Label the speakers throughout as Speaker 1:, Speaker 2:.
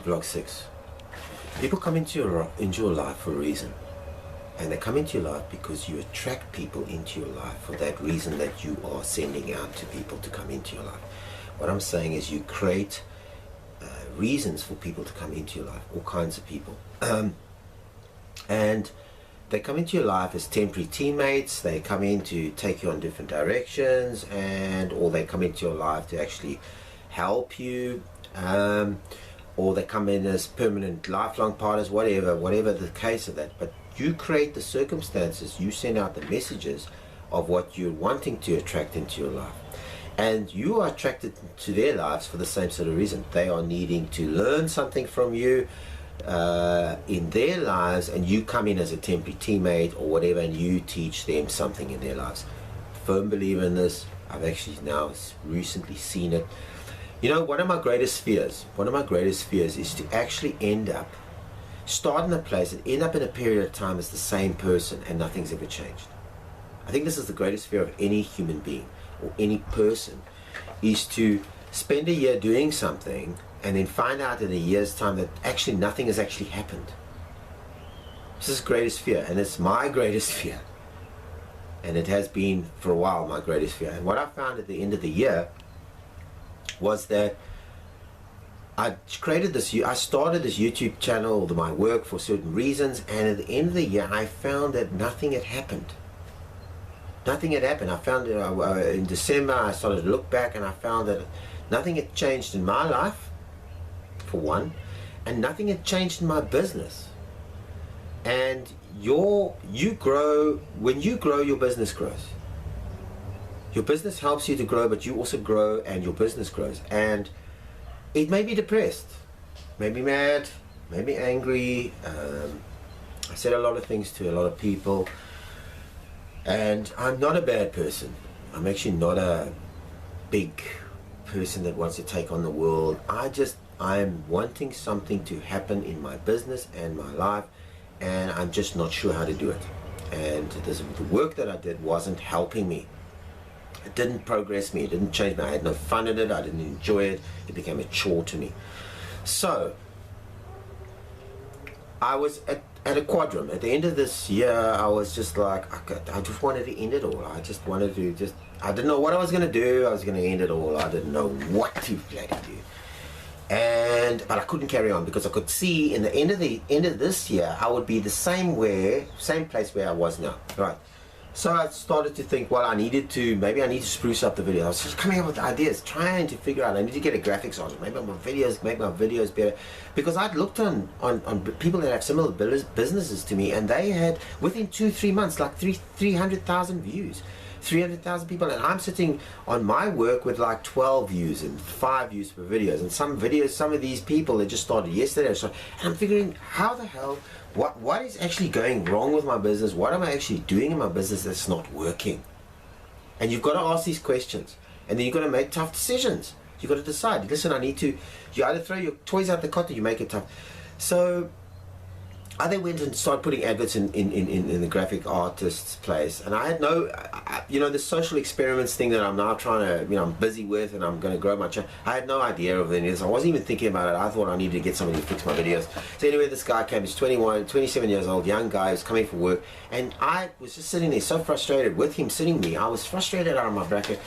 Speaker 1: Vlog 6. People come into your life for a reason. And they come into your life because you attract people into your life for that reason that you are sending out to people to come into your life. What I'm saying is you create reasons for people to come into your life, all kinds of people. And they come into your life as temporary teammates. They come in to take you on different directions, or they come into your life to actually help you, or they come in as permanent lifelong partners, whatever the case of that. But you create the circumstances, you send out the messages of what you're wanting to attract into your life. And you are attracted to their lives for the same sort of reason. They are needing to learn something from you in their lives, and you come in as a temporary teammate or whatever, and you teach them something in their lives. Firm believer in this. I've actually now recently seen it. You know, one of my greatest fears is to actually start in a place and end up in a period of time as the same person and nothing's ever changed. I think this is the greatest fear of any human being or any person, is to spend a year doing something and then find out in a year's time that actually nothing has actually happened. This is the greatest fear, and it's my greatest fear. And it has been for a while my greatest fear. And what I found at the end of the year was that I started this YouTube channel, my work, for certain reasons, and at the end of the year I found that nothing had happened. Nothing had happened. I found that in December I started to look back, and I found that nothing had changed in my life, for one, and nothing had changed in my business. And you grow. When you grow, your business grows. Your business helps you to grow, but you also grow and your business grows. And it made me depressed, made me mad, made me angry. I said a lot of things to a lot of people, and I'm not a bad person. I'm actually not a big person that wants to take on the world. I'm wanting something to happen in my business and my life, and I'm just not sure how to do it. And the work that I did wasn't helping me. It didn't progress me, it didn't change me. I had no fun in it, I didn't enjoy it, it became a chore to me. So I was at a quadrum. At the end of this year, I was just like, I just wanted to end it all. I just wanted to I didn't know what I was going to do. I was going to end it all. I didn't know what to bloody do. But I couldn't carry on, because I could see in the end of this year I would be the same place where I was now, right? So I started to think, well, maybe I need to spruce up the video. I was just coming up with ideas, trying to figure out, I need to get a graphics artist, maybe make my videos better. Because I'd looked on people that have similar businesses to me, and they had, within 2-3 months, like 300,000 views. 300,000 people, and I'm sitting on my work with like 12 views and 5 views per videos. And some of these people, they just started yesterday. And I'm figuring, how the hell, what is actually going wrong with my business? What am I actually doing in my business that's not working? And you've got to ask these questions, and then you've got to make tough decisions. You've got to decide, listen, you either throw your toys out the cot or you make it tough. So I then went and started putting adverts in the graphic artist's place, and I had the social experiments thing that I'm now trying to, I'm busy with, and I'm going to grow my channel. I had no idea of any of this. I wasn't even thinking about it. I thought I needed to get somebody to fix my videos. So anyway, this guy came. He's 27 years old, young guy. He's coming for work, and I was just sitting there so frustrated with him sitting me. I was frustrated out of my bracket.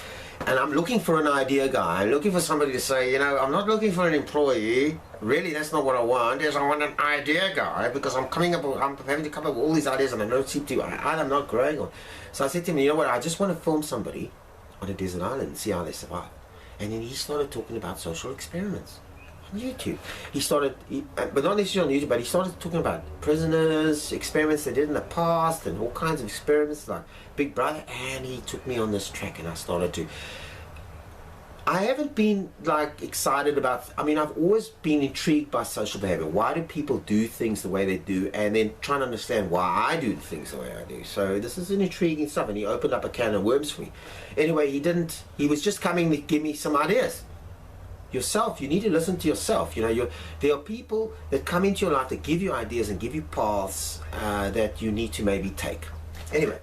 Speaker 1: And I'm looking for an idea guy. I'm looking for somebody to say, I'm not looking for an employee. Really, that's not what I want. I want an idea guy, because I'm having to come up with all these ideas, and I don't seem to. I'm not growing on. So I said to him, you know what? I just want to film somebody on a desert island and see how they survive. And then he started talking about social experiments on YouTube. But not necessarily on YouTube, but he started talking about prisoners, experiments they did in the past, and all kinds of experiments like Big Brother. And he took me on this track, and I haven't been like excited about, I've always been intrigued by social behavior. Why do people do things the way they do, and then trying to understand why I do the things the way I do. So this is an intriguing stuff, and he opened up a can of worms for me. Anyway, he was just coming to give me some ideas. Yourself, you need to listen to yourself. There are people that come into your life that give you ideas and give you paths that you need to maybe take. Anyway,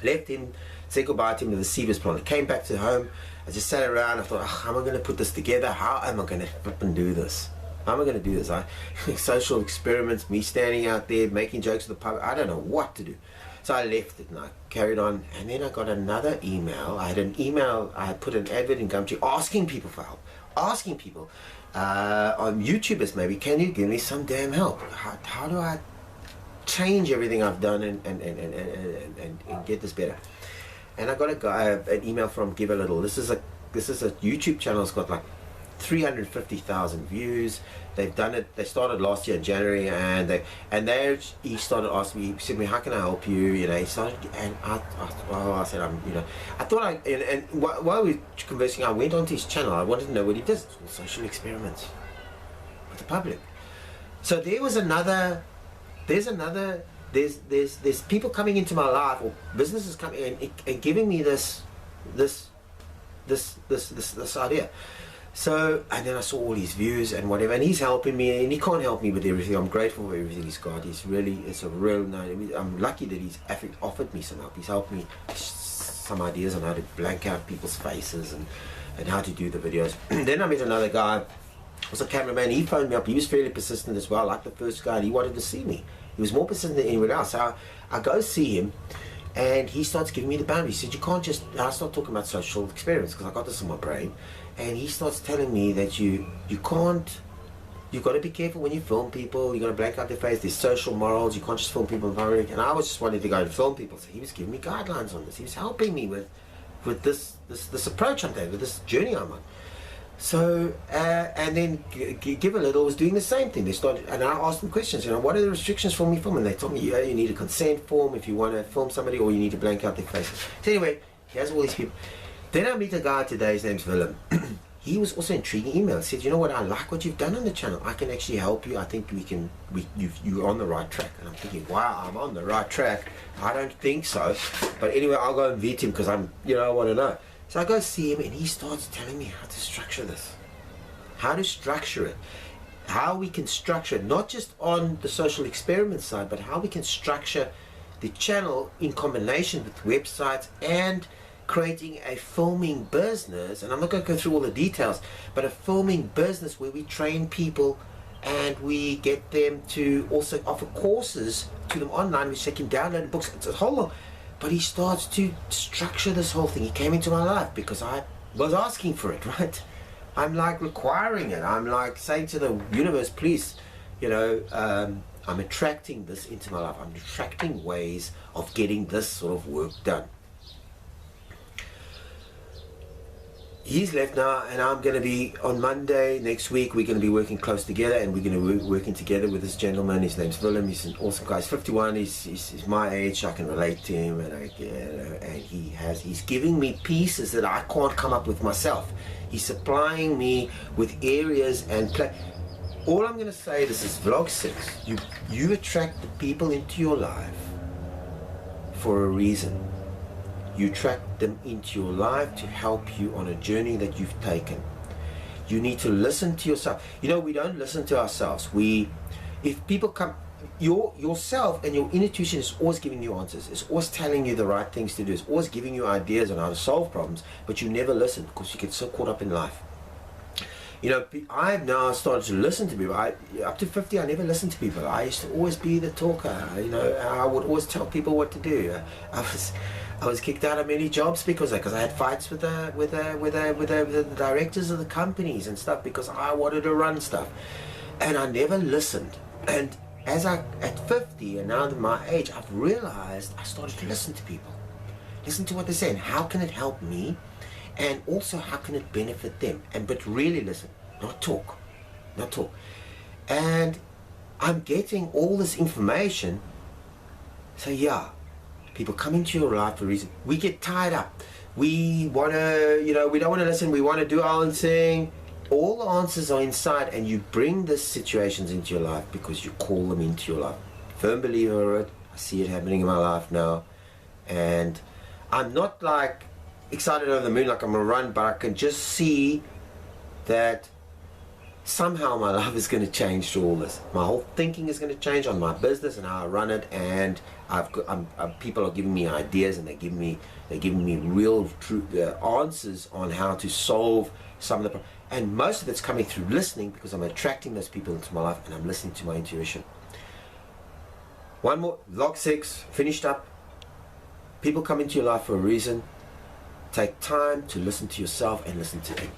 Speaker 1: left him, said goodbye to him to the Seavers plant. I came back to home. I just sat around. I thought, how am I going to put this together? How am I going to flip and do this? How am I going to do this? Social experiments, me standing out there making jokes to the public. I don't know what to do. So I left it and I carried on, and then I got another email. I had put an advert in Gumtree asking people for help, asking people on YouTubers maybe, can you give me some damn help? How do I change everything I've done and get this better? And I got an email from Give a Little. This is a YouTube channel. It's got like 350,000 views. They've done it. They started last year in January, and he started asking me. He said to me, "How can I help you?" You know, he started, and I said, I thought and while we were conversing, I went onto his channel. I wanted to know what he does. It's all social experiments with the public. So there's people coming into my life, or businesses coming and giving me this idea. So, and then I saw all his views and whatever, and he's helping me, and he can't help me with everything. I'm grateful for everything he's got. I'm lucky that he's offered me some help. He's helped me some ideas on how to blank out people's faces and how to do the videos. Then I met another guy, was a cameraman. He phoned me up. He was fairly persistent as well, like the first guy, and he wanted to see me. He was more persistent than anyone else. So I go see him, and he starts giving me the boundaries. He said, you can't just, I start talking about social experiments, because I got this in my brain. And he starts telling me that you can't, you've got to be careful when you film people. You've got to blank out their face. There's social morals. You can't just film people in public. And I was just wanting to go and film people. So he was giving me guidelines on this. He was helping me with this approach I'm taking, with this journey I'm on. So, and then Give a Little was doing the same thing. They started, and I asked them questions, what are the restrictions for me filming? They told me, you need a consent form if you want to film somebody, or you need to blank out their faces. So anyway, he has all these people. Then I meet a guy today, his name's Willem. He was also intriguing email. He said, you know what, I like what you've done on the channel. I can actually help you. I think you're on the right track. And I'm thinking, wow, I'm on the right track. I don't think so. But anyway, I'll go and meet him because I want to know. So I go see him, and he starts telling me how to structure this. How to structure it. How we can structure it, not just on the social experiment side, but how we can structure the channel in combination with websites and creating a filming business. And I'm not going to go through all the details, but a filming business where we train people and we get them to also offer courses to them online, which they can download books. It's a whole lot. But he starts to structure this whole thing. He came into my life because I was asking for it, right? I'm like requiring it. I'm like saying to the universe, please, I'm attracting this into my life. I'm attracting ways of getting this sort of work done. He's left now, and I'm going to be, on Monday next week, we're going to be working close together, and we're going to be working together with this gentleman. His name's Willem. He's an awesome guy. He's 51. He's my age. I can relate to him, and he's giving me pieces that I can't come up with myself. He's supplying me with areas and all I'm going to say, this is vlog 6. You attract the people into your life for a reason. You attract them into your life to help you on a journey that you've taken. You need to listen to yourself. We don't listen to ourselves. If people come, yourself and your intuition is always giving you answers. It's always telling you the right things to do. It's always giving you ideas on how to solve problems, but you never listen because you get so caught up in life. I've now started to listen to people. Up to 50, I never listened to people. I used to always be the talker. I would always tell people what to do. I was kicked out of many jobs because I had fights with the directors of the companies and stuff because I wanted to run stuff, and I never listened. And at 50 and now at my age, I've realized I started to listen to people, listen to what they're saying. How can it help me? And also, how can it benefit them? But really listen, not talk. And I'm getting all this information. So yeah, people come into your life for a reason. We get tied up. We want to, we don't want to listen. We want to do our own thing. All the answers are inside, and you bring these situations into your life because you call them into your life. Firm believer of it. I see it happening in my life now. And I'm not like excited over the moon like I'm gonna run, but I can just see that somehow my life is going to change through all this. My whole thinking is going to change on my business and how I run it, and people are giving me ideas, and they're giving me real true answers on how to solve some of the problems. And most of it's coming through listening, because I'm attracting those people into my life and I'm listening to my intuition. One more, log 6, finished up. People come into your life for a reason. Take time to listen to yourself and listen to them.